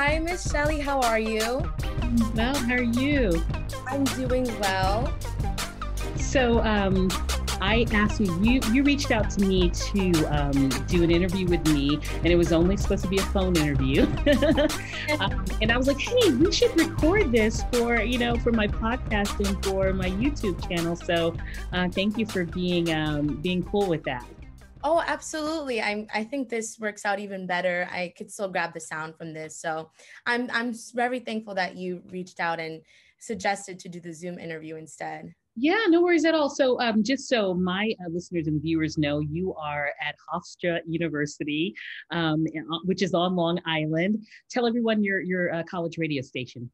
Hi, Miss Shelley. How are you? Well, how are you? I'm doing well. So, I asked you reached out to me to do an interview with me, and it was only supposed to be a phone interview. And I was like, hey, we should record this for, for my podcast and for my YouTube channel. So, thank you for being cool with that. Oh, absolutely. I think this works out even better. I could still grab the sound from this. So I'm very thankful that you reached out and suggested to do the Zoom interview instead. Yeah, no worries at all. So, just so my listeners and viewers know, you are at Hofstra University, which is on Long Island. Tell everyone your college radio station.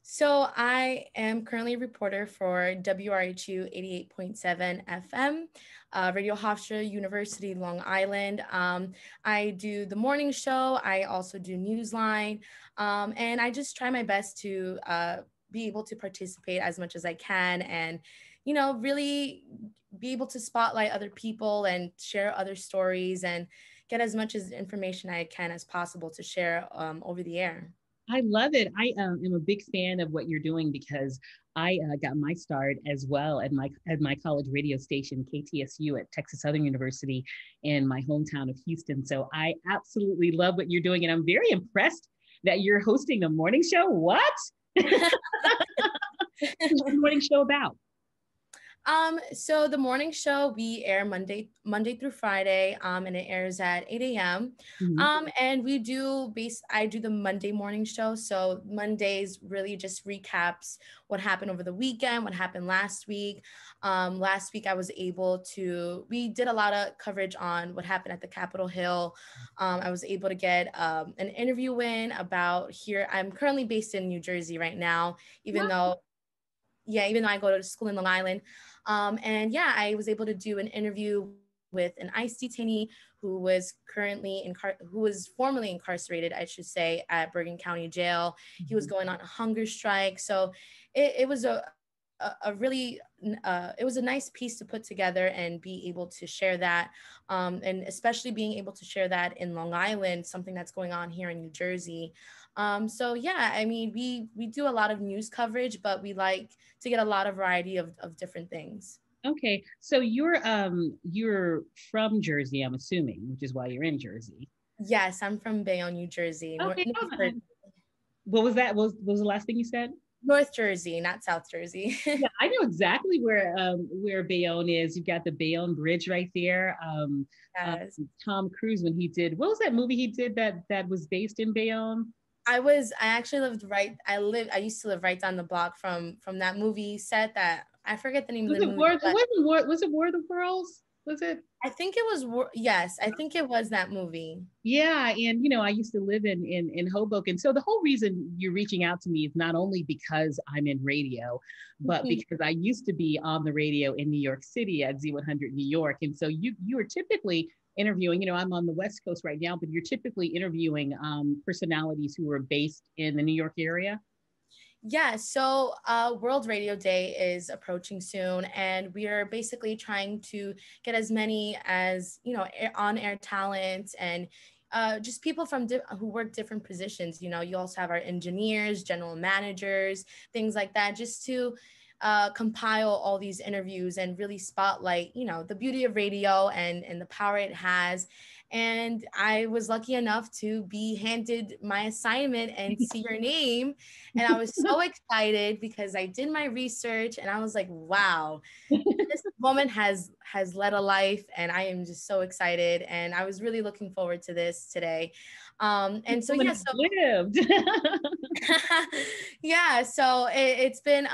So I am currently a reporter for WRHU 88.7 FM, Radio Hofstra University, Long Island. I do the morning show. I also do Newsline. And I just try my best to be able to participate as much as I can and, really be able to spotlight other people and share other stories and get as much as information I can as possible to share over the air. I love it. I am a big fan of what you're doing because I got my start as well at my college radio station, KTSU at Texas Southern University in my hometown of Houston. So I absolutely love what you're doing. And I'm very impressed that you're hosting a morning show. What? What's the morning show about? So the morning show, we air Monday through Friday, and it airs at 8 a.m. Mm-hmm. And I do the Monday morning show. So Mondays really just recaps what happened over the weekend, what happened last week. Last week we did a lot of coverage on what happened at the Capitol Hill. I was able to get an interview in about here. I'm currently based in New Jersey right now, even though I go to school in Long Island. I was able to do an interview with an ICE detainee who was formerly incarcerated, I should say, at Bergen County Jail. He was going on a hunger strike. So it was a really it was a nice piece to put together and be able to share that, and especially being able to share that in Long Island, something that's going on here in New Jersey. We do a lot of news coverage, but we like to get a lot of variety of different things. Okay, so you're from Jersey, I'm assuming, which is why you're in Jersey. Yes, I'm from Bayonne, New Jersey. Okay. What was that? What was the last thing you said? North Jersey, not South Jersey. Yeah, I know exactly where Bayonne is. You've got the Bayonne Bridge right there. Yes. Tom Cruise, when he did, what was that movie he did that was based in Bayonne? I used to live right down the block from that movie set that I forget the name of the movie. Was it War of the Worlds? Was it? I think it was, yes, I think it was that movie. Yeah, and I used to live in Hoboken. So the whole reason you're reaching out to me is not only because I'm in radio, but because I used to be on the radio in New York City at Z100 New York. And so you are typically interviewing, I'm on the West Coast right now, but you're typically interviewing personalities who are based in the New York area. Yeah, so World Radio Day is approaching soon, and we are basically trying to get as many as, on-air talent and just people who work different positions. You also have our engineers, general managers, things like that, just to compile all these interviews and really spotlight, the beauty of radio and the power it has. And I was lucky enough to be handed my assignment and see your name. And I was so excited because I did my research and I was like, wow, this woman has led a life, and I am just so excited. And I was really looking forward to this today. Lived. Yeah, so it's been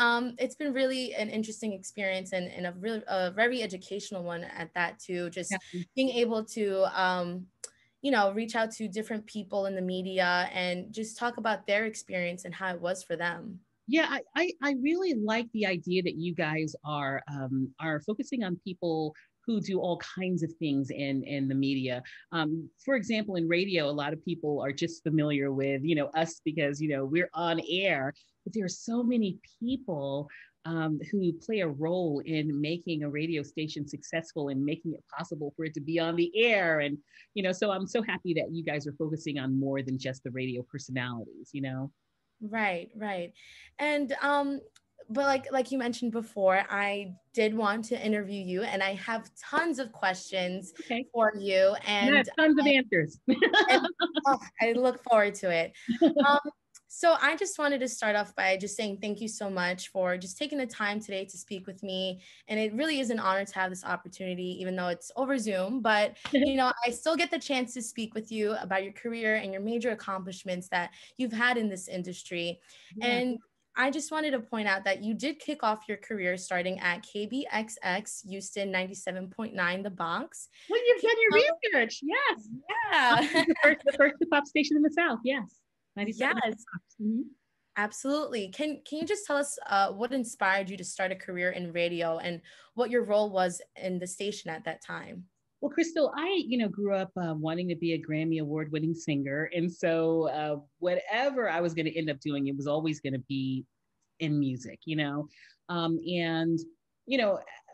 really an interesting experience and a very educational one at that too. Just being able to reach out to different people in the media and just talk about their experience and how it was for them. Yeah, I really like the idea that you guys are focusing on people who do all kinds of things in the media. For example, in radio, a lot of people are just familiar with, us because, we're on air, but there are so many people who play a role in making a radio station successful and making it possible for it to be on the air. And, so I'm so happy that you guys are focusing on more than just the radio personalities. Right, right. And but like you mentioned before, I did want to interview you and I have tons of questions Okay. for you And I have tons of answers. and I look forward to it. So I just wanted to start off by just saying thank you so much for just taking the time today to speak with me. And it really is an honor to have this opportunity, even though it's over Zoom. But, I still get the chance to speak with you about your career and your major accomplishments that you've had in this industry. Yeah. And I just wanted to point out that you did kick off your career starting at KBXX Houston 97.9 The Box. Well, you've done your research. Yes. Yeah. The first hip-hop station in the South. Yes. Yes, mm-hmm. Absolutely. Can you just tell us what inspired you to start a career in radio and what your role was in the station at that time? Well, Crystal, I, grew up wanting to be a Grammy Award-winning singer. And so whatever I was going to end up doing, it was always going to be in music, and,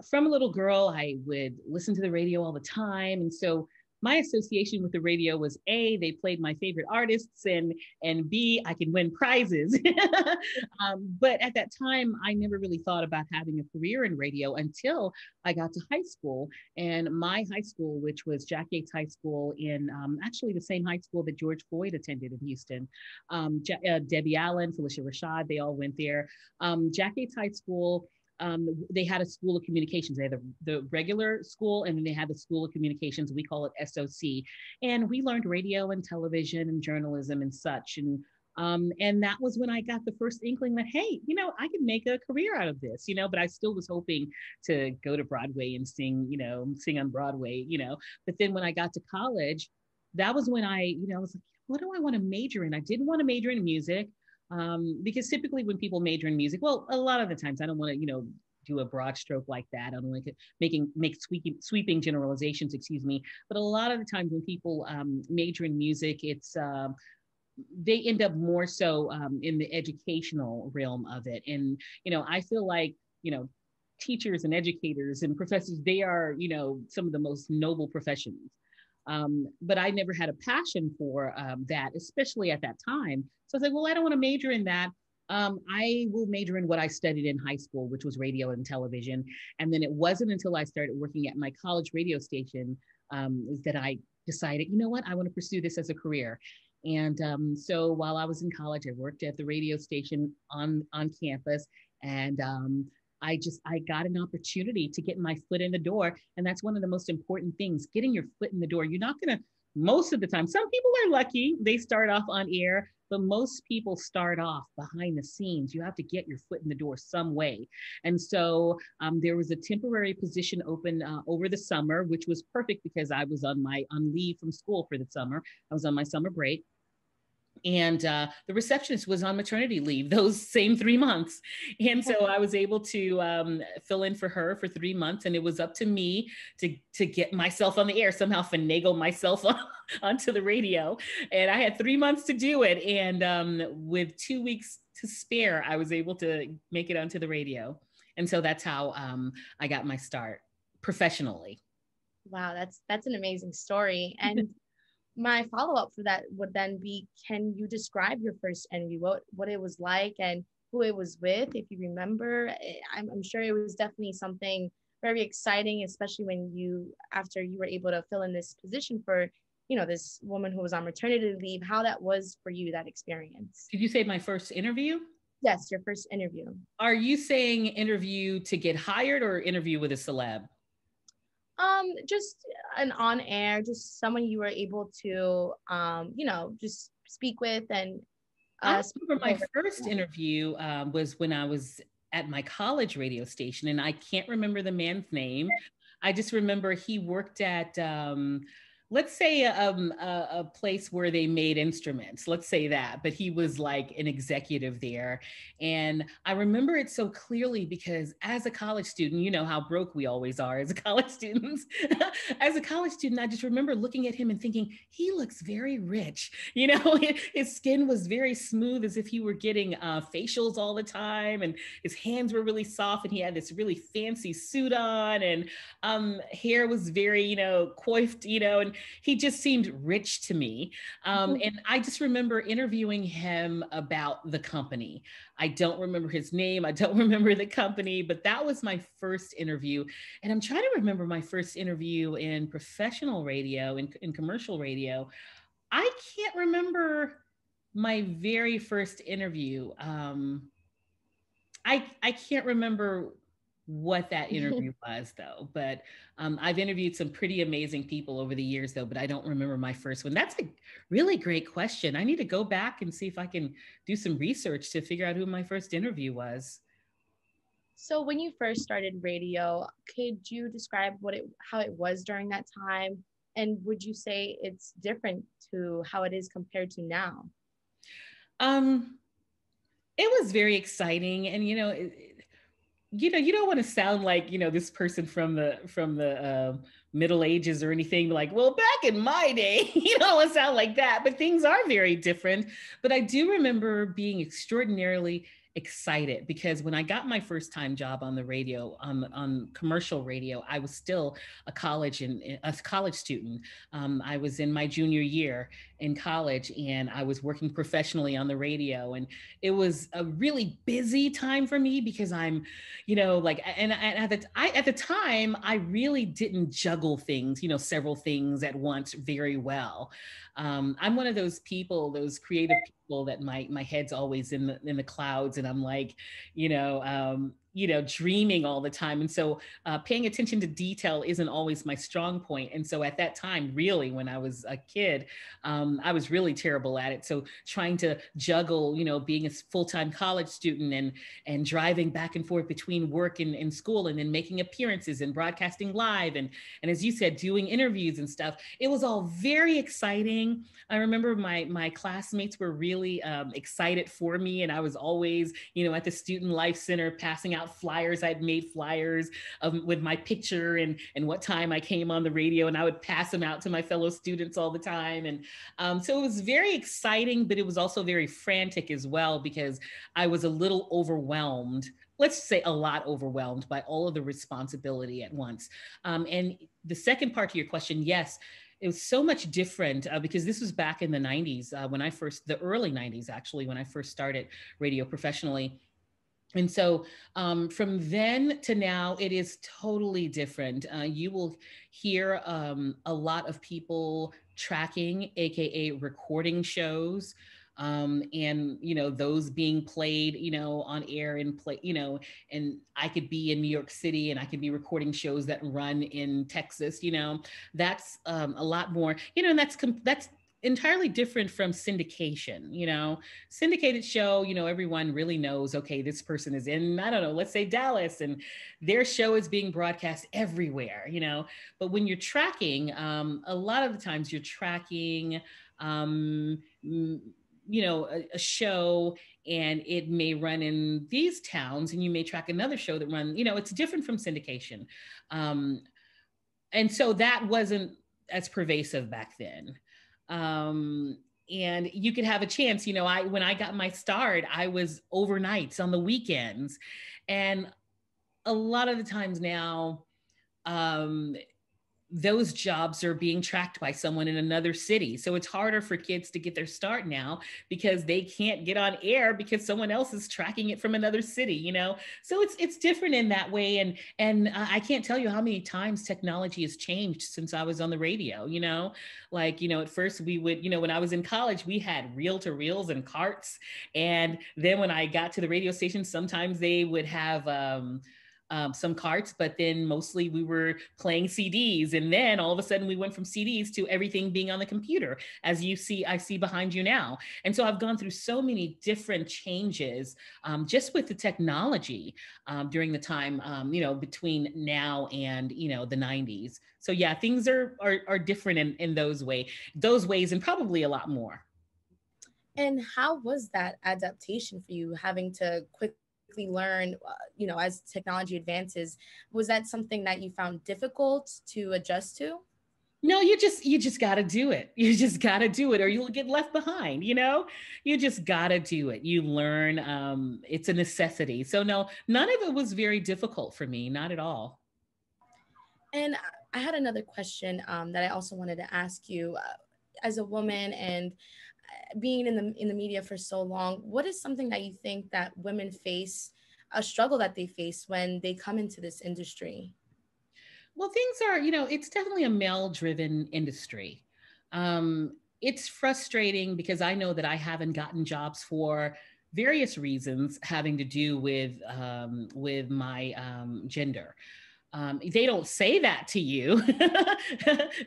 from a little girl, I would listen to the radio all the time. And so my association with the radio was A, they played my favorite artists, and B, I could win prizes. But at that time, I never really thought about having a career in radio until I got to high school. And my high school, which was Jack Yates High School in actually the same high school that George Floyd attended in Houston. Debbie Allen, Felicia Rashad, they all went there. Jack Yates High School, they had a school of communications. They had the regular school, and then they had the school of communications. We call it SOC. And we learned radio and television and journalism and such. And that was when I got the first inkling that, hey, I could make a career out of this, but I still was hoping to go to Broadway and sing on Broadway, But then when I got to college, that was when I was like, what do I want to major in? I didn't want to major in music. Because typically when people major in music, well, a lot of the times I don't want to, do a broad stroke like that. I don't like it make sweeping generalizations, But a lot of the times when people major in music, it's they end up more so in the educational realm of it. And, I feel like, teachers and educators and professors, they are, some of the most noble professions. But I never had a passion for that, especially at that time. So I was like, well, I don't want to major in that. I will major in what I studied in high school, which was radio and television. And then it wasn't until I started working at my college radio station that I decided, you know what, I want to pursue this as a career. And so while I was in college, I worked at the radio station on campus. And I got an opportunity to get my foot in the door. And that's one of the most important things, getting your foot in the door. You're not going to, most of the time, some people are lucky, they start off on air, but most people start off behind the scenes. You have to get your foot in the door some way. And so there was a temporary position open over the summer, which was perfect because I was on leave from school for the summer. I was on my summer break. And the receptionist was on maternity leave those same 3 months. And so I was able to fill in for her for 3 months. And it was up to me to get myself on the air, somehow finagle myself onto the radio. And I had 3 months to do it. And with 2 weeks to spare, I was able to make it onto the radio. And so that's how I got my start professionally. Wow, that's an amazing story. And my follow-up for that would then be, can you describe your first interview, what it was like and who it was with, if you remember? I'm sure it was definitely something very exciting, especially when after you were able to fill in this position for, this woman who was on maternity leave, how that was for you, that experience. Did you say my first interview? Yes, your first interview. Are you saying interview to get hired or interview with a celeb? Just an on air, just someone you were able to, just speak with. And I remember my first interview was when I was at my college radio station, and I can't remember the man's name. I just remember he worked at let's say a place where they made instruments, let's say that, but he was like an executive there. And I remember it so clearly because as a college student, you know how broke we always are as a college students. As a college student, I just remember looking at him and thinking, he looks very rich. You know, his skin was very smooth as if he were getting facials all the time. And his hands were really soft and he had this really fancy suit on and hair was very, you know, coiffed, you know, and he just seemed rich to me. And I just remember interviewing him about the company. I don't remember his name. I don't remember the company, but that was my first interview. And I'm trying to remember my first interview in professional radio, in commercial radio. I can't remember my very first interview. I can't remember what that interview was though, but I've interviewed some pretty amazing people over the years though, but I don't remember my first one. That's a really great question. I need to go back and see if I can do some research to figure out who my first interview was. So when you first started radio, could you describe how it was during that time? And would you say it's different to how it is compared to now? It was very exciting, and you know, you don't want to sound like, you know, this person from the Middle Ages or anything, like, well, back in my day, you don't want to sound like that, but things are very different. But I do remember being extraordinarily excited because when I got my first time job on the radio, on commercial radio, I was still a college student. I was in my junior year in college and I was working professionally on the radio, and it was a really busy time for me because I'm, you know, like, and at the time I really didn't juggle things, you know, several things at once very well. I'm one of those people, those creative people that my head's always in the clouds, and I'm like, you know, dreaming all the time. And so paying attention to detail isn't always my strong point. And so at that time, really, when I was a kid, I was really terrible at it. So trying to juggle, you know, being a full-time college student and driving back and forth between work and school, and then making appearances and broadcasting live. And as you said, doing interviews and stuff, it was all very exciting. I remember my classmates were really excited for me. And I was always, you know, at the Student Life Center passing out flyers. I'd made flyers with my picture and what time I came on the radio, and I would pass them out to my fellow students all the time. And so it was very exciting, but it was also very frantic as well because I was a little overwhelmed. Let's say a lot overwhelmed by all of the responsibility at once. And the second part to your question, yes, it was so much different because this was back in the 90s the early 90s, actually, when I first started radio professionally. And so from then to now, it is totally different. You will hear a lot of people tracking, AKA recording shows. And, you know, those being played, you know, on air and play, you know, and I could be in New York City and I could be recording shows that run in Texas, you know, that's a lot more, you know, and that's entirely different from syndication. You know, syndicated show, you know, everyone really knows, okay, this person is in, I don't know, let's say Dallas, and their show is being broadcast everywhere, you know. But when you're tracking, a lot of the times you're tracking, you know, a show, and it may run in these towns, and you may track another show that run, you know, it's different from syndication. And so that wasn't as pervasive back then. And you could have a chance, you know, when I got my start, I was overnights on the weekends. And a lot of the times now, those jobs are being tracked by someone in another city. So it's harder for kids to get their start now because they can't get on air because someone else is tracking it from another city, you know? So it's different in that way. And I can't tell you how many times technology has changed since I was on the radio, you know? Like, you know, at first we would, you know, when I was in college, we had reel-to-reels and carts. And then when I got to the radio station, sometimes they would have, some carts, but then mostly we were playing CDs. And then all of a sudden we went from CDs to everything being on the computer, as I see behind you now. And so I've gone through so many different changes just with the technology during the time, between now and, the 90s. So yeah, things are different in those ways, and probably a lot more. And how was that adaptation for you, having to quickly learn, as technology advances? Was that something that you found difficult to adjust to? No, you just got to do it. You just got to do it, or you'll get left behind. You just got to do it. You learn. It's a necessity. So no, none of it was very difficult for me. Not at all. And I had another question that I also wanted to ask you. As a woman and being in the media for so long, what is something that you think that women face, a struggle that they face when they come into this industry? Well, things are, it's definitely a male-driven industry. It's frustrating because I know that I haven't gotten jobs for various reasons having to do with my gender. They don't say that to you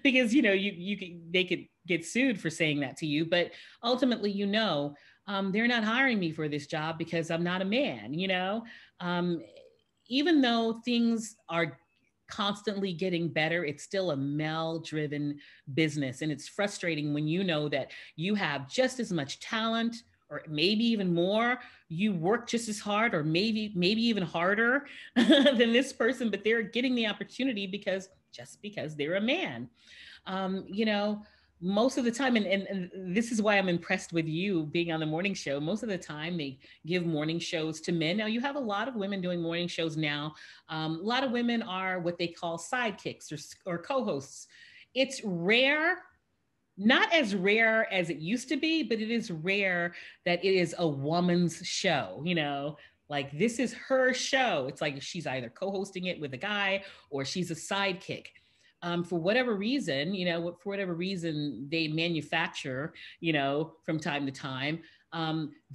because they could get sued for saying that to you, but ultimately, they're not hiring me for this job because I'm not a man. Um, Even though things are constantly getting better, it's still a male driven business. And it's frustrating when you know that you have just as much talent, or maybe even more. You work just as hard, or maybe even harder than this person, but they're getting the opportunity because they're a man. You know, most of the time, and this is why I'm impressed with you being on the morning show. Most of the time they give morning shows to men. Now you have a lot of women doing morning shows now. A lot of women are what they call sidekicks or co-hosts. It's rare, not as rare as it used to be, but it is rare that it is a woman's show, like this is her show. It's like she's either co-hosting it with a guy or she's a sidekick. For whatever reason, they manufacture, from time to time,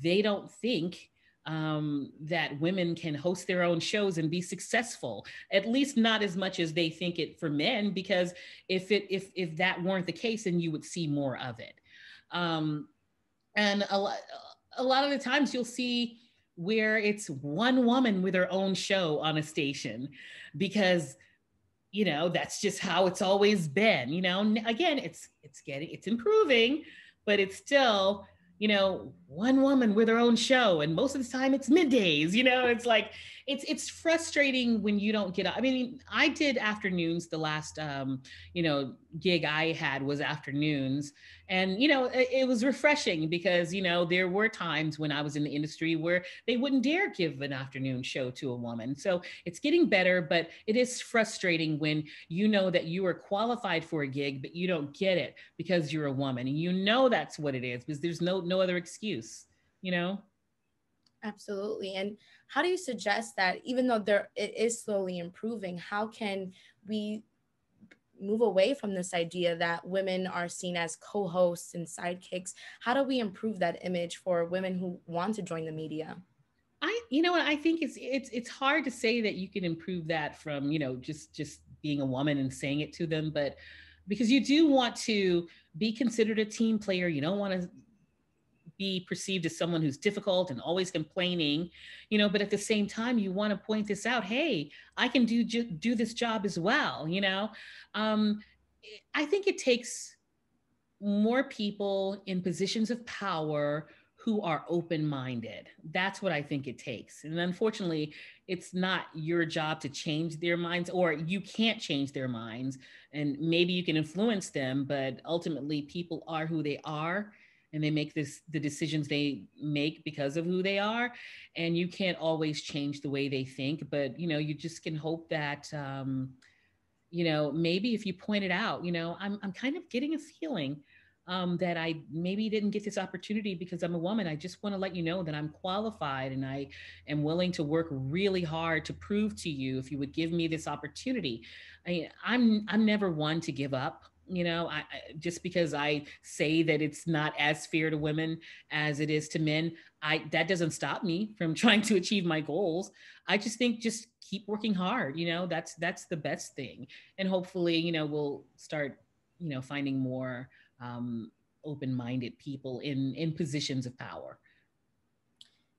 they don't think that women can host their own shows and be successful, at least not as much as they think it for men, because if that weren't the case, then you would see more of it. And a lot of the times you'll see where it's one woman with her own show on a station, because that's just how it's always been. Again, it's improving, but it's still, one woman with her own show, and most of the time it's middays. It's like it's frustrating when you don't get. I mean, I did afternoons. The last gig I had was afternoons, and it was refreshing because there were times when I was in the industry where they wouldn't dare give an afternoon show to a woman. So it's getting better, but it is frustrating when you know that you are qualified for a gig, but you don't get it because you're a woman, and that's what it is, because there's no other excuse. Absolutely. And how do you suggest that, even though it is slowly improving, how can we move away from this idea that women are seen as co-hosts and sidekicks? How do we improve that image for women who want to join the media? I think it's hard to say that you can improve that from, just being a woman and saying it to them, but because you do want to be considered a team player. You don't want to be perceived as someone who's difficult and always complaining, but at the same time, you want to point this out. Hey, I can do this job as well. I think it takes more people in positions of power who are open-minded. That's what I think it takes. And unfortunately, it's not your job to change their minds, or you can't change their minds. And maybe you can influence them, but ultimately people are who they are, and they make the decisions they make because of who they are. And you can't always change the way they think, but you just can hope that maybe if you point it out, I'm kind of getting a feeling that I maybe didn't get this opportunity because I'm a woman. I just want to let you know that I'm qualified, and I am willing to work really hard to prove to you if you would give me this opportunity. I'm never one to give up. I just because I say that it's not as fair to women as it is to men, that doesn't stop me from trying to achieve my goals. I just think just keep working hard. That's the best thing. And hopefully, we'll start, finding more open-minded people in positions of power.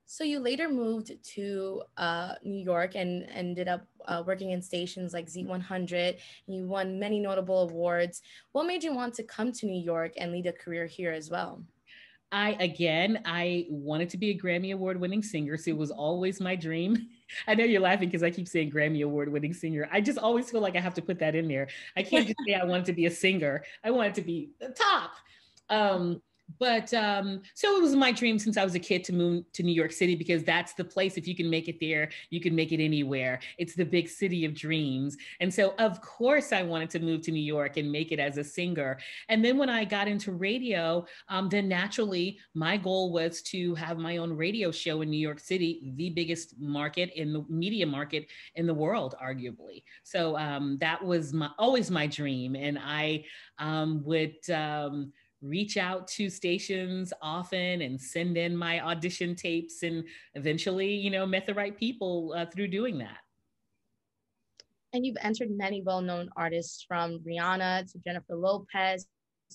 So you later moved to New York and ended up working in stations like Z100, and you won many notable awards. What made you want to come to New York and lead a career here as well? I wanted to be a Grammy Award winning singer. So it was always my dream. I know you're laughing because I keep saying Grammy Award winning singer. I just always feel like I have to put that in there. I can't just say I wanted to be a singer. I wanted to be the top. So it was my dream since I was a kid to move to New York City, because that's the place. If you can make it there, you can make it anywhere. It's the big city of dreams. And so of course I wanted to move to New York and make it as a singer. And then when I got into radio, then naturally my goal was to have my own radio show in New York City, the biggest market in the media market in the world, arguably. So that was always my dream. And I would reach out to stations often and send in my audition tapes, and eventually, met the right people through doing that. And you've entered many well-known artists from Rihanna to Jennifer Lopez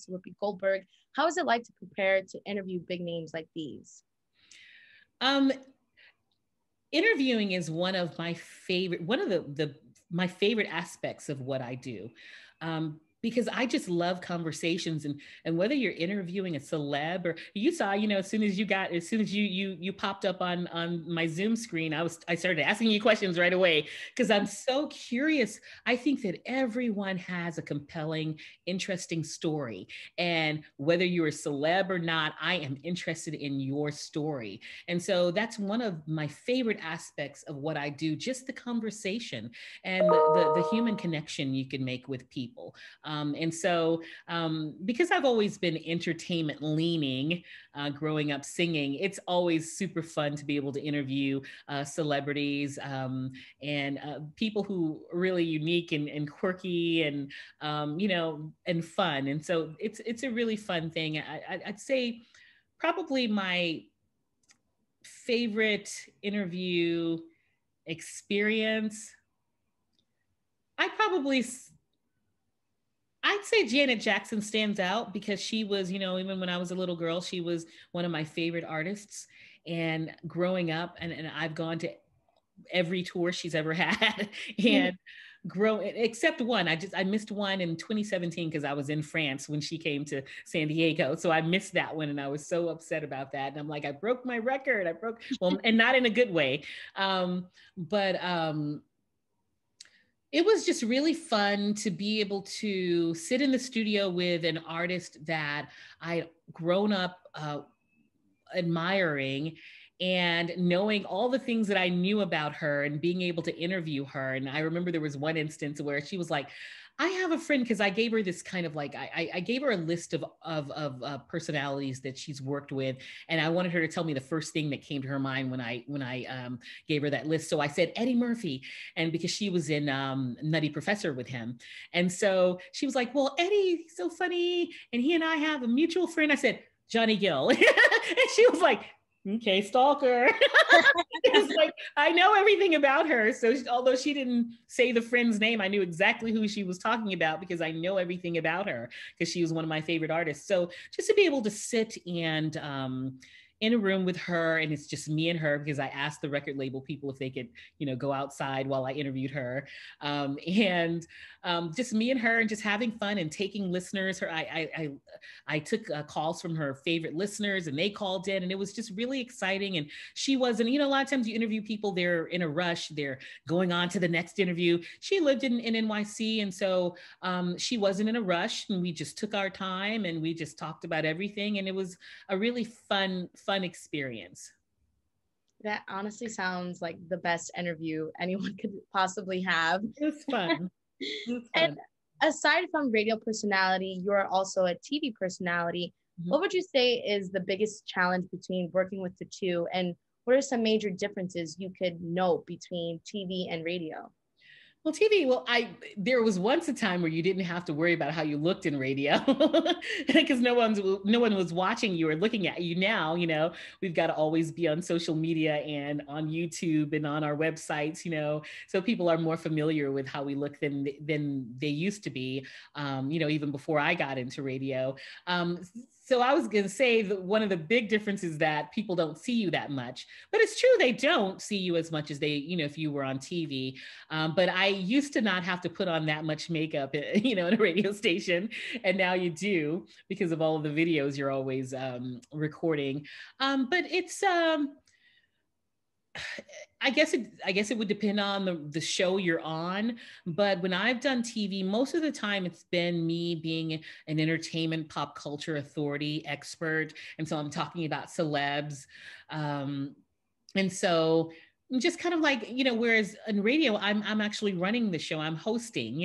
to Whoopi Goldberg. How is it like to prepare to interview big names like these? Interviewing is one of my favorite aspects of what I do. Because I just love conversations, and whether you're interviewing a celeb or you saw, as soon as you popped up on my Zoom screen, I started asking you questions right away because I'm so curious. I think that everyone has a compelling, interesting story, and whether you're a celeb or not, I am interested in your story. And so that's one of my favorite aspects of what I do, just the conversation and the human connection you can make with people. And so because I've always been entertainment leaning, growing up singing, it's always super fun to be able to interview celebrities and people who are really unique and quirky and, and fun. And so it's a really fun thing. I'd say probably my favorite interview experience, I'd say Janet Jackson stands out because she was, even when I was a little girl, she was one of my favorite artists. And growing up, and I've gone to every tour she's ever had and except one. I missed one in 2017 because I was in France when she came to San Diego. So I missed that one and I was so upset about that. And I'm like, I broke my record. And not in a good way. It was just really fun to be able to sit in the studio with an artist that I'd grown up admiring, and knowing all the things that I knew about her and being able to interview her. And I remember there was one instance where she was like, I have a friend, because I gave her this kind of like, I gave her a list of personalities that she's worked with. And I wanted her to tell me the first thing that came to her mind when I gave her that list. So I said, Eddie Murphy. And because she was in Nutty Professor with him. And so she was like, well, Eddie, he's so funny. And he and I have a mutual friend. I said, Johnny Gill. And she was like, okay, stalker. It's like, I know everything about her. So although she didn't say the friend's name, I knew exactly who she was talking about because I know everything about her because she was one of my favorite artists. So just to be able to sit and in a room with her, and it's just me and her, because I asked the record label people if they could, go outside while I interviewed her, and just me and her, and just having fun and taking listeners. I took calls from her favorite listeners, and they called in, and it was just really exciting. And she wasn't, a lot of times you interview people, they're in a rush, they're going on to the next interview. She lived in NYC, and so she wasn't in a rush, and we just took our time, and we just talked about everything, and it was a really fun experience. That honestly sounds like the best interview anyone could possibly have. It was fun. And aside from radio personality, you're also a TV personality. Mm-hmm. What would you say is the biggest challenge between working with the two, and what are some major differences you could note between TV and radio? Well, TV, there was once a time where you didn't have to worry about how you looked in radio because no one was watching you or looking at you. Now, we've got to always be on social media and on YouTube and on our websites, so people are more familiar with how we look than they used to be, even before I got into radio. So I was going to say that one of the big differences is that people don't see you that much, but it's true. They don't see you as much as they, if you were on TV. But I used to not have to put on that much makeup, in a radio station. And now you do because of all of the videos you're always recording. But it's, I guess it would depend on the show you're on. But when I've done TV, most of the time it's been me being an entertainment pop culture authority expert. And so I'm talking about celebs. And so just kind of like, whereas in radio, I'm actually running the show, I'm hosting,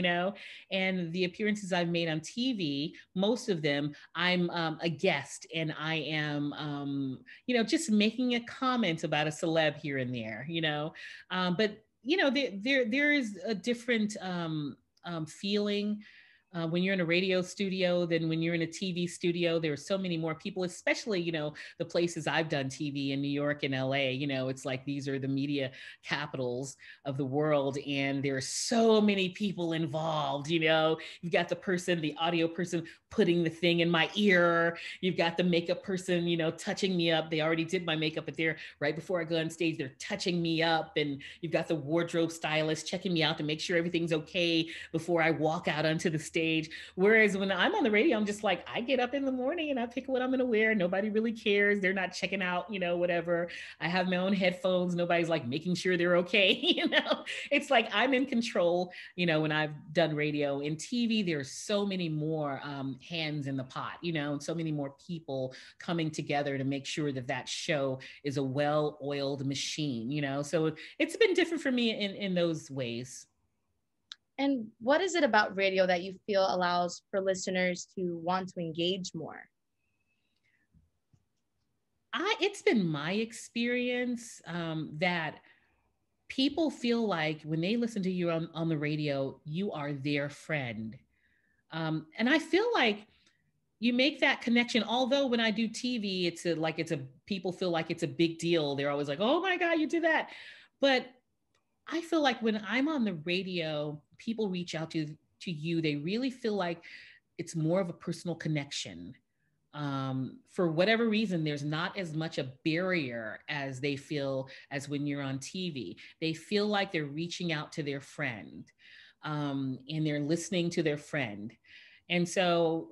and the appearances I've made on TV, most of them, I'm a guest and I am, just making a comment about a celeb here and there, but, there is a different feeling when you're in a radio studio than when you're in a TV studio. There are so many more people, especially, the places I've done TV in New York and LA, it's like these are the media capitals of the world. And there are so many people involved, you've got the audio person putting the thing in my ear. You've got the makeup person, touching me up. They already did my makeup, but they're right before I go on stage, they're touching me up. And you've got the wardrobe stylist checking me out to make sure everything's okay before I walk out onto the stage. Whereas when I'm on the radio, I'm just like, I get up in the morning and I pick what I'm going to wear. Nobody really cares. They're not checking out, whatever. I have my own headphones. Nobody's like making sure they're okay. It's like I'm in control, when I've done radio. In TV, there's so many more hands in the pot, and so many more people coming together to make sure that show is a well-oiled machine, so it's been different for me in those ways. And what is it about radio that you feel allows for listeners to want to engage more? It's been my experience that people feel like when they listen to you on the radio, you are their friend. And I feel like you make that connection. Although when I do TV, people feel like it's a big deal. They're always like, oh my God, you did that. But I feel like when I'm on the radio, people reach out to you. They really feel like it's more of a personal connection. For whatever reason, there's not as much a barrier as they feel as when you're on TV. They feel like they're reaching out to their friend, and they're listening to their friend. And so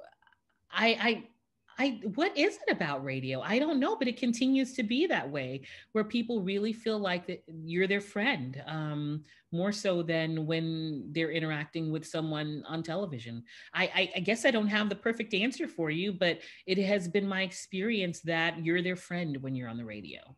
what is it about radio? I don't know, but it continues to be that way where people really feel like that you're their friend, more so than when they're interacting with someone on television. I guess I don't have the perfect answer for you, but it has been my experience that you're their friend when you're on the radio.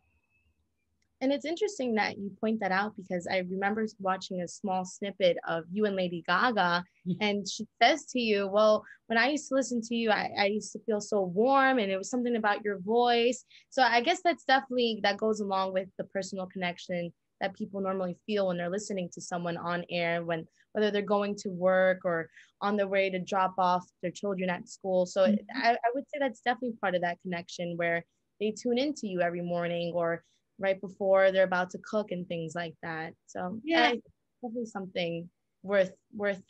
And it's interesting that you point that out because I remember watching a small snippet of you and Lady Gaga, and she says to you, well, when I used to listen to you, I used to feel so warm, and it was something about your voice. So I guess that goes along with the personal connection that people normally feel when they're listening to someone on air, whether they're going to work or on their way to drop off their children at school. So I would say that's definitely part of that connection where they tune into you every morning or right before they're about to cook and things like that. So yeah, definitely something worth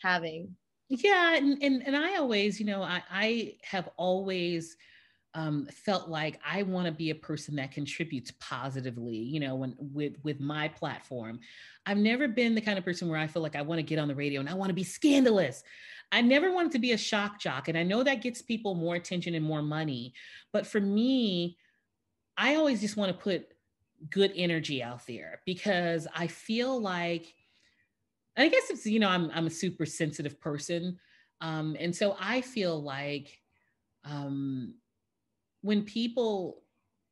having. Yeah, and I always, I have always felt like I want to be a person that contributes positively, with my platform. I've never been the kind of person where I feel like I want to get on the radio and I want to be scandalous. I never wanted to be a shock jock, and I know that gets people more attention and more money. But for me, I always just want to put good energy out there because I feel like, I guess it's, I'm a super sensitive person. And so I feel like when people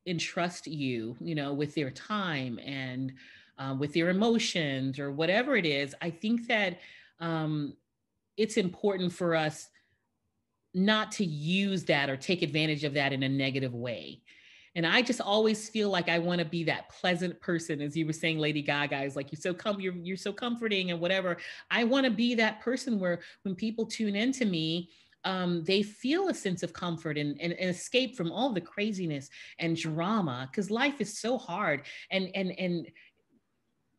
entrust you, with their time and with their emotions or whatever it is, I think that it's important for us not to use that or take advantage of that in a negative way. And I just always feel like I want to be that pleasant person, as you were saying, Lady Gaga is like, you're so comforting and whatever. I want to be that person where when people tune into me, they feel a sense of comfort and escape from all the craziness and drama, because life is so hard. And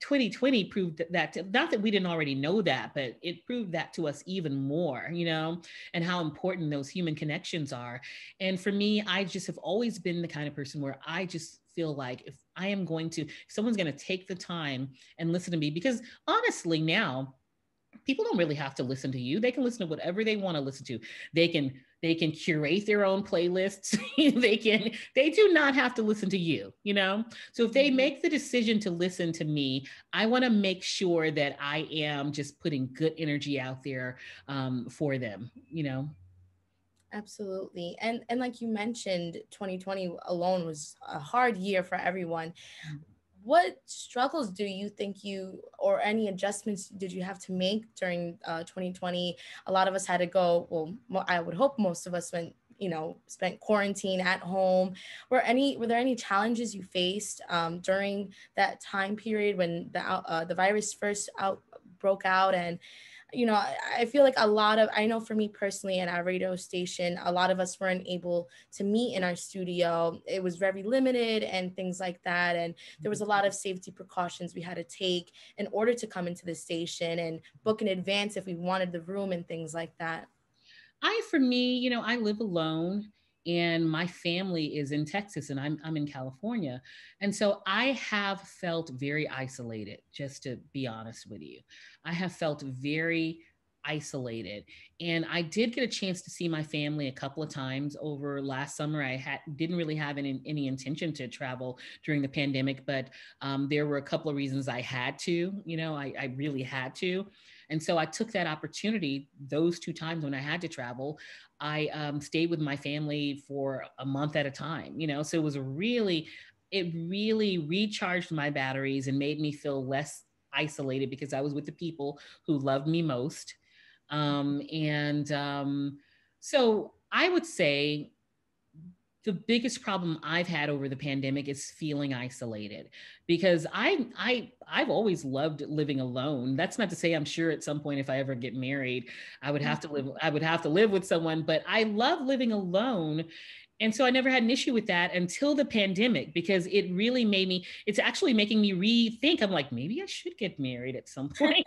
2020 proved that, not that we didn't already know that, but it proved that to us even more, and how important those human connections are. And for me, I just have always been the kind of person where I just feel like if someone's going to take the time and listen to me, because honestly, now people don't really have to listen to you. They can listen to whatever they want to listen to. They can curate their own playlists. They do not have to listen to you. So if they make the decision to listen to me, I want to make sure that I am just putting good energy out there for them. Absolutely. And like you mentioned, 2020 alone was a hard year for everyone. What struggles do you think or any adjustments did you have to make during 2020? A lot of us had to go, well, I would hope most of us spent quarantine at home. Were there any challenges you faced during that time period when the virus first broke out? And I feel like I know for me personally at our radio station, a lot of us weren't able to meet in our studio. It was very limited and things like that. And there was a lot of safety precautions we had to take in order to come into the station and book in advance if we wanted the room and things like that. For me, I live alone and my family is in Texas and I'm in California. And so I have felt very isolated, just to be honest with you. I have felt very isolated. And I did get a chance to see my family a couple of times over last summer. Didn't really have any intention to travel during the pandemic, but there were a couple of reasons I had to, I really had to. And so I took that opportunity those 2 times when I had to travel. I stayed with my family for a month at a time, so it really recharged my batteries and made me feel less isolated because I was with the people who loved me most. So I would say the biggest problem I've had over the pandemic is feeling isolated, because I've always loved living alone. That's not to say I'm sure at some point if I ever get married, I would have to live with someone, but I love living alone. And so I never had an issue with that until the pandemic, because it's actually making me rethink. I'm like, maybe I should get married at some point,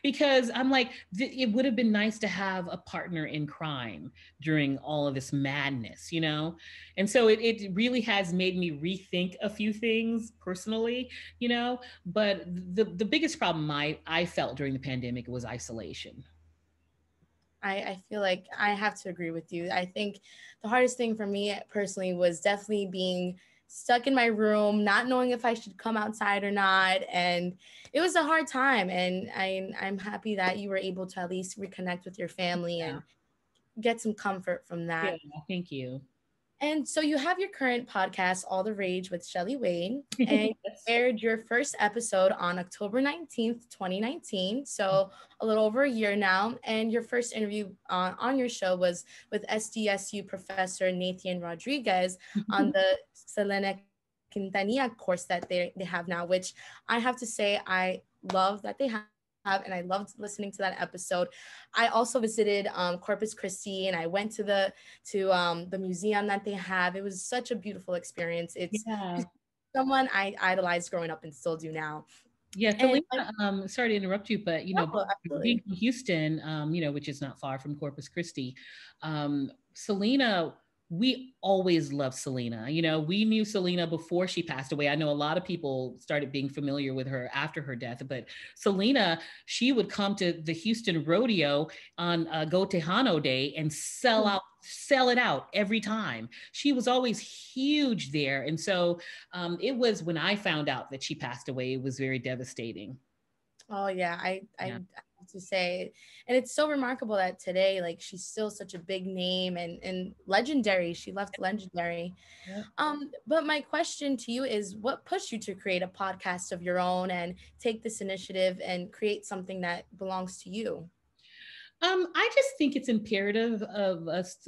because I'm like, it would have been nice to have a partner in crime during all of this madness, And so it really has made me rethink a few things personally, but the biggest problem I felt during the pandemic was isolation. I feel like I have to agree with you. I think the hardest thing for me personally was definitely being stuck in my room, not knowing if I should come outside or not. And it was a hard time. And I'm happy that you were able to at least reconnect with your family and get some comfort from that. Yeah, thank you. And so you have your current podcast, All the Rage with Shelley Wade, and aired your first episode on October 19th, 2019. So a little over a year now. And your first interview on your show was with SDSU professor Nathan Rodriguez on the Selena Quintanilla course that they have now, which I have to say, I love that they have. And I loved listening to that episode. I also visited Corpus Christi, and I went to the museum that they have. It was such a beautiful experience. It's someone I idolized growing up and still do now. Yeah, Selena, sorry to interrupt you, but being from Houston, which is not far from Corpus Christi, Selena, we always loved Selena. We knew Selena before she passed away. I know a lot of people started being familiar with her after her death, but Selena, she would come to the Houston rodeo on Go Tejano Day and sell it out every time. She was always huge there. And so it was, when I found out that she passed away, it was very devastating. Oh yeah, I have to say, and it's so remarkable that today, like, she's still such a big name and legendary. She left legendary. But my question to you is, what pushed you to create a podcast of your own and take this initiative and create something that belongs to you? I just think it's imperative of us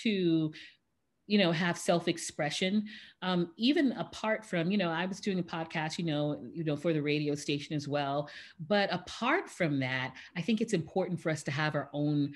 to have self-expression, even apart from, I was doing a podcast, for the radio station as well. But apart from that, I think it's important for us to have our own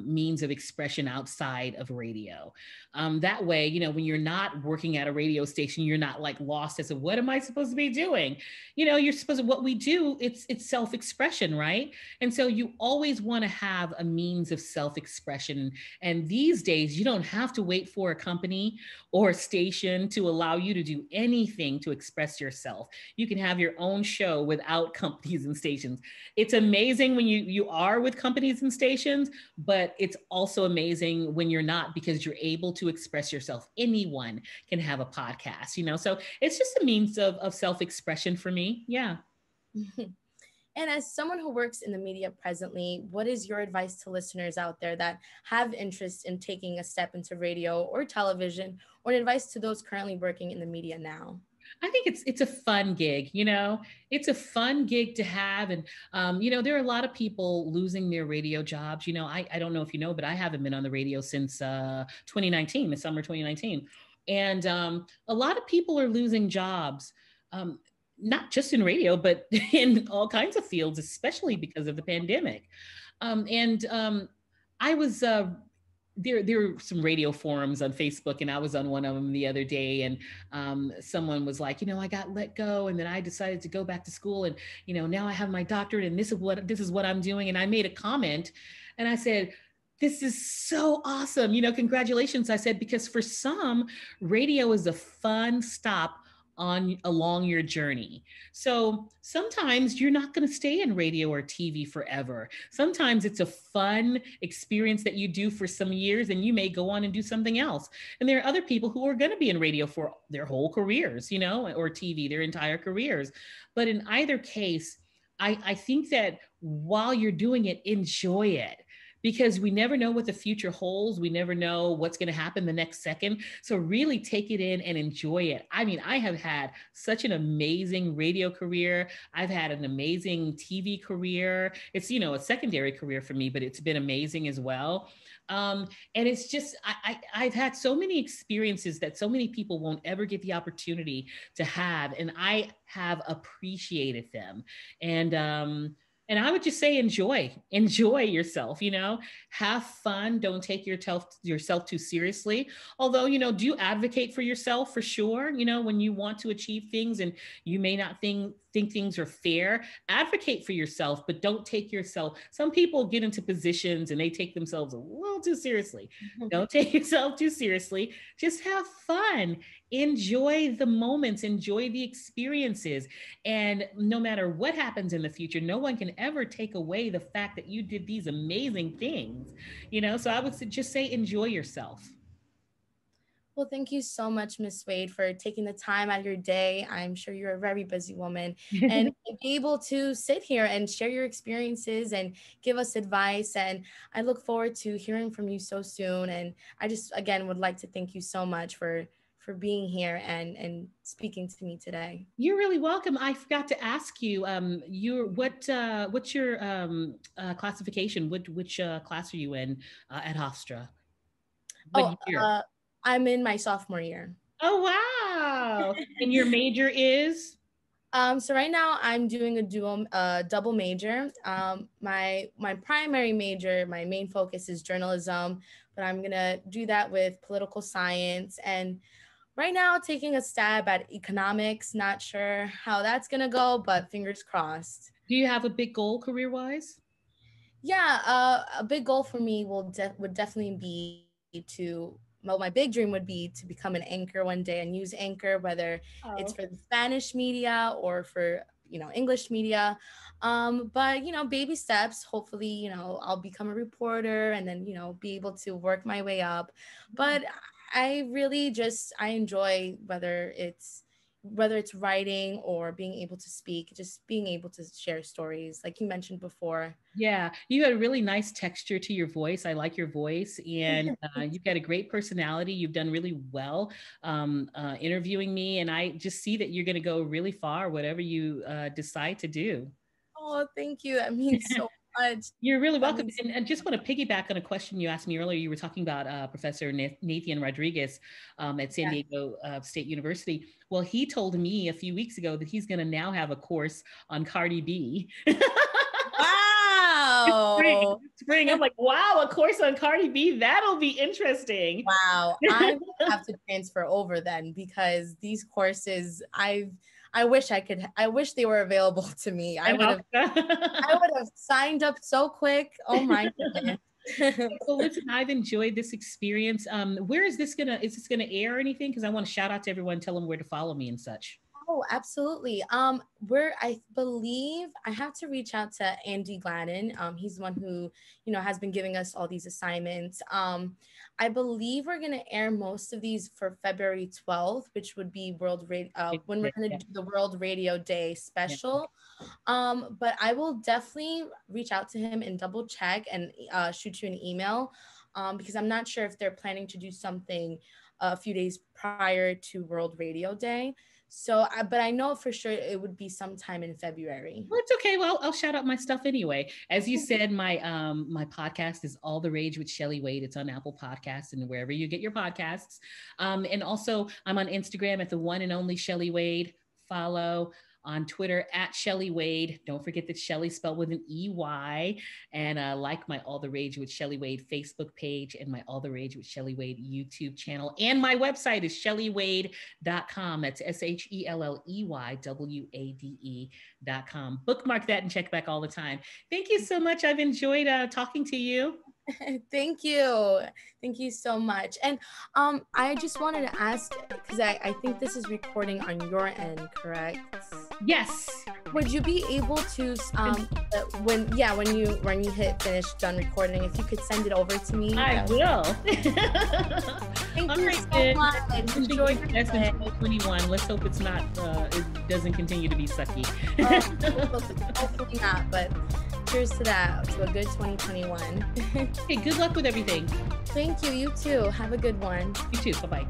means of expression outside of radio. That way, when you're not working at a radio station, you're not like lost as to what am I supposed to be doing? You're supposed to, what we do, it's self-expression, right? And so you always want to have a means of self-expression. And these days, you don't have to wait for a company or a station to allow you to do anything to express yourself. You can have your own show without companies and stations. It's amazing when you are with companies and stations, but it's also amazing when you're not, because you're able to express yourself. Anyone can have a podcast, so it's just a means of self-expression for me. Yeah. And as someone who works in the media presently, what is your advice to listeners out there that have interest in taking a step into radio or television, or advice to those currently working in the media now? I think it's a fun gig, it's a fun gig to have. And, there are a lot of people losing their radio jobs. I don't know if you know, but I haven't been on the radio since 2019, the summer 2019. And a lot of people are losing jobs. Not just in radio, but in all kinds of fields, especially because of the pandemic. I was, there are some radio forums on Facebook, and I was on one of them the other day, and someone was like, I got let go, and then I decided to go back to school, and now I have my doctorate, and this is what I'm doing. And I made a comment, and I said, this is so awesome, congratulations. I said, because for some, radio is a fun stop along your journey. So sometimes you're not going to stay in radio or TV forever. Sometimes it's a fun experience that you do for some years, and you may go on and do something else. And there are other people who are going to be in radio for their whole careers, or TV, their entire careers. But in either case, I think that while you're doing it, enjoy it. Because we never know what the future holds. We never know what's going to happen the next second. So really take it in and enjoy it. I mean, I have had such an amazing radio career. I've had an amazing TV career. It's, a secondary career for me, but it's been amazing as well. And it's just, I've had so many experiences that so many people won't ever get the opportunity to have. And I have appreciated them. And I would just say, enjoy yourself, have fun. Don't take yourself too seriously. Although, do advocate for yourself for sure. When you want to achieve things and you may not think things are fair, advocate for yourself, but don't take yourself. Some people get into positions and they take themselves a little too seriously. Don't take yourself too seriously. Just have fun. Enjoy the moments, enjoy the experiences. And no matter what happens in the future, no one can ever take away the fact that you did these amazing things, so I would just say, enjoy yourself. Well, thank you so much, Ms. Wade, for taking the time out of your day. I'm sure you're a very busy woman, and be able to sit here and share your experiences and give us advice. And I look forward to hearing from you so soon. And I just, again, would like to thank you so much for being here and speaking to me today. You're really welcome. I forgot to ask you, what's your classification? Which class are you in at Hofstra? I'm in my sophomore year. Oh, wow. And your major is? So right now I'm doing a double major. My primary major, my main focus is journalism, but I'm gonna do that with political science, and right now taking a stab at economics. Not sure how that's gonna go, but fingers crossed. Do you have a big goal career-wise? Yeah, a big goal for me would definitely be my big dream would be to become an anchor one day, a news anchor, whether it's for the Spanish media or for, English media. But, baby steps, hopefully, I'll become a reporter and then, be able to work my way up. But I really I enjoy whether it's writing or being able to speak, just being able to share stories like you mentioned before. Yeah, you had a really nice texture to your voice. I like your voice, and you've got a great personality. You've done really well interviewing me, and I just see that you're going to go really far, whatever you decide to do. Oh, thank you. That means so much. You're really welcome. And I just want to piggyback on a question you asked me earlier. You were talking about Professor Nathan Rodriguez at San Diego State University. Well, he told me a few weeks ago that he's going to now have a course on Cardi B. Wow. Spring. I'm like, wow, a course on Cardi B. That'll be interesting. Wow. I have to transfer over then, because these courses, I wish they were available to me. I would have signed up so quick. Oh my goodness. So listen, I've enjoyed this experience. Where is this gonna air or anything? Because I want to shout out to everyone, tell them where to follow me and such. Oh, absolutely. I believe I have to reach out to Andy Gladden. He's the one who, has been giving us all these assignments. I believe we're going to air most of these for February 12th, which would be when we're going to do the World Radio Day special. But I will definitely reach out to him and double check and shoot you an email, because I'm not sure if they're planning to do something a few days prior to World Radio Day. So, but I know for sure it would be sometime in February. Well, it's okay. Well, I'll shout out my stuff anyway. As you said, my podcast is All the Rage with Shelley Wade. It's on Apple Podcasts and wherever you get your podcasts. And also, I'm on Instagram at the one and only Shelley Wade. Follow. On Twitter at Shelley Wade. Don't forget that Shelley spelled with an EY. And like my All the Rage with Shelley Wade Facebook page and my All the Rage with Shelley Wade YouTube channel. And my website is shelleywade.com. That's SHELLEYWADE.com. Bookmark that and check back all the time. Thank you so much. I've enjoyed talking to you. Thank you. Thank you so much. And I just wanted to ask, because I think this is recording on your end, correct? Yes. Would you be able to when you hit finish done recording, if you could send it over to me? I will. Thank you so much. Enjoy your day. 2021. Let's hope it's not it doesn't continue to be sucky. Hopefully not, but cheers to that, to a good 2021. Hey, good luck with everything. Thank you. You too. Have a good one. You too. Bye-bye.